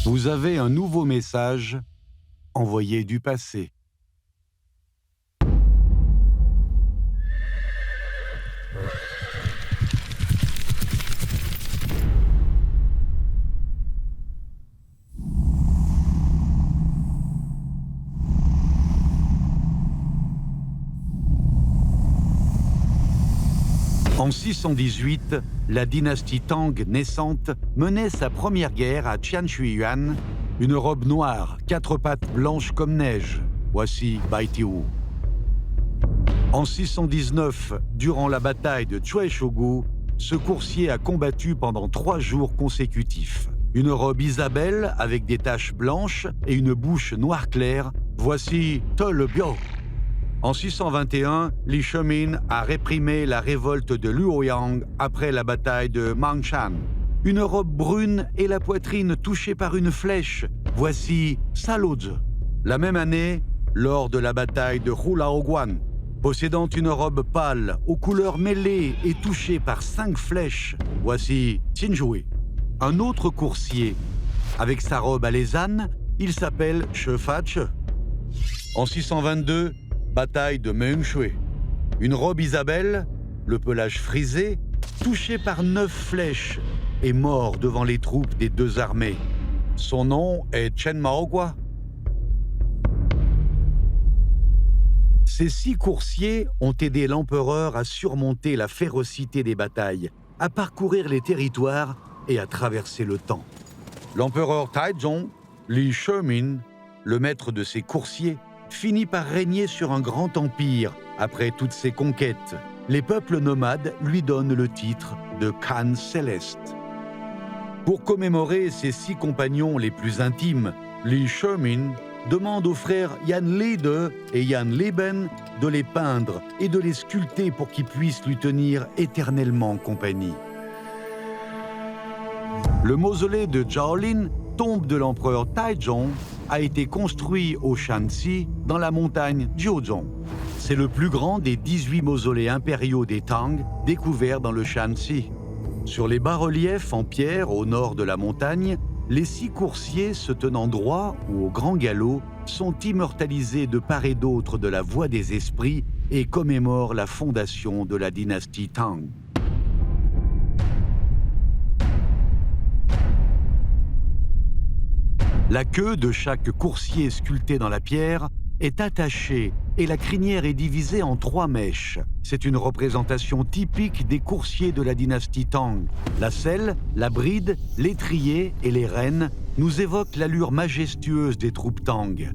Vous avez un nouveau message envoyé du passé. En 618, la dynastie Tang naissante menait sa première guerre à Tianshuiyuan, une robe noire, 4 pattes blanches comme neige. Voici Bai Tiwu. En 619, durant la bataille de Chuaishogu, ce coursier a combattu pendant 3 jours consécutifs. Une robe Isabelle avec des taches blanches et une bouche noire clair. Voici Te Le Biao. En 621, Li Shemin a réprimé la révolte de Luoyang après la bataille de Mangshan. Une robe brune et la poitrine touchée par une flèche. Voici Salozi. La même année, lors de la bataille de Hulaoguan, possédant une robe pâle aux couleurs mêlées et touchée par 5 flèches, voici Qinjui. Un autre coursier, avec sa robe alezane, il s'appelle Che Fache. En 622, bataille de Meungshui. Une robe Isabelle, le pelage frisé, touché par 9 flèches, est mort devant les troupes des 2 armées. Son nom est Chen Maogua. Ces 6 coursiers ont aidé l'empereur à surmonter la férocité des batailles, à parcourir les territoires et à traverser le temps. L'empereur Taizong, Li Shemin, le maître de ces coursiers, finit par régner sur un grand empire après toutes ses conquêtes. Les peuples nomades lui donnent le titre de Khan Céleste. Pour commémorer ses 6 compagnons les plus intimes, Li Shemin demande aux frères Yan Lide et Yan Liben de les peindre et de les sculpter pour qu'ils puissent lui tenir éternellement compagnie. Le mausolée de Zhaolin, tombe de l'empereur Taizong, a été construit au Shanxi, dans la montagne Jiuzhong. C'est le plus grand des 18 mausolées impériaux des Tang découverts dans le Shanxi. Sur les bas-reliefs en pierre au nord de la montagne, les 6 coursiers se tenant droit ou au grand galop sont immortalisés de part et d'autre de la voie des esprits et commémorent la fondation de la dynastie Tang. La queue de chaque coursier sculpté dans la pierre est attachée et la crinière est divisée en 3 mèches. C'est une représentation typique des coursiers de la dynastie Tang. La selle, la bride, l'étrier et les rênes nous évoquent l'allure majestueuse des troupes Tang.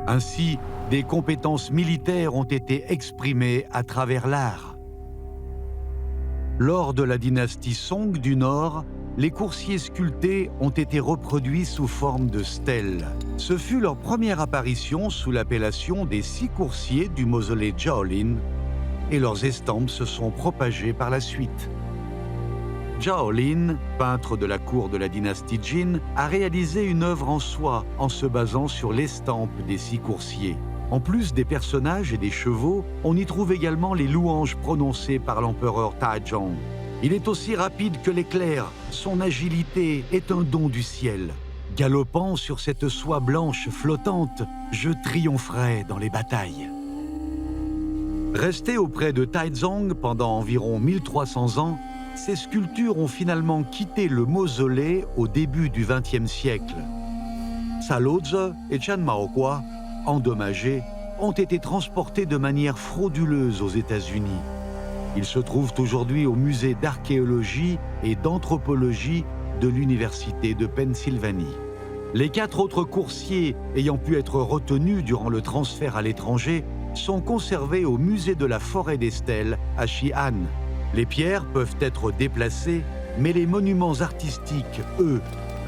Ainsi, des compétences militaires ont été exprimées à travers l'art. Lors de la dynastie Song du Nord, les coursiers sculptés ont été reproduits sous forme de stèles. Ce fut leur première apparition sous l'appellation des 6 coursiers du mausolée Zhaolin, et leurs estampes se sont propagées par la suite. Zhaolin, peintre de la cour de la dynastie Jin, a réalisé une œuvre en soie en se basant sur l'estampe des 6 coursiers. En plus des personnages et des chevaux, on y trouve également les louanges prononcées par l'empereur Taizong. Il est aussi rapide que l'éclair, son agilité est un don du ciel. Galopant sur cette soie blanche flottante, je triompherai dans les batailles. Restés auprès de Taizong pendant environ 1300 ans, ces sculptures ont finalement quitté le mausolée au début du XXe siècle. Salozi et Chan Maokwa, endommagés, ont été transportés de manière frauduleuse aux États-Unis. Ils se trouvent aujourd'hui au musée d'archéologie et d'anthropologie de l'Université de Pennsylvanie. Les 4 autres coursiers ayant pu être retenus durant le transfert à l'étranger sont conservés au musée de la Forêt des Stèles à Xi'an. Les pierres peuvent être déplacées, mais les monuments artistiques, eux,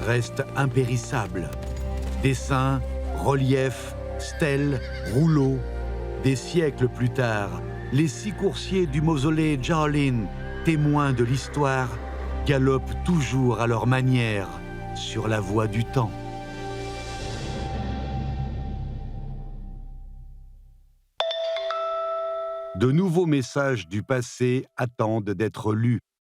restent impérissables. Dessins, reliefs, stèles, rouleaux. Des siècles plus tard, les 6 coursiers du mausolée Zhaolin, témoins de l'histoire, galopent toujours à leur manière sur la voie du temps. De nouveaux messages du passé attendent d'être lus.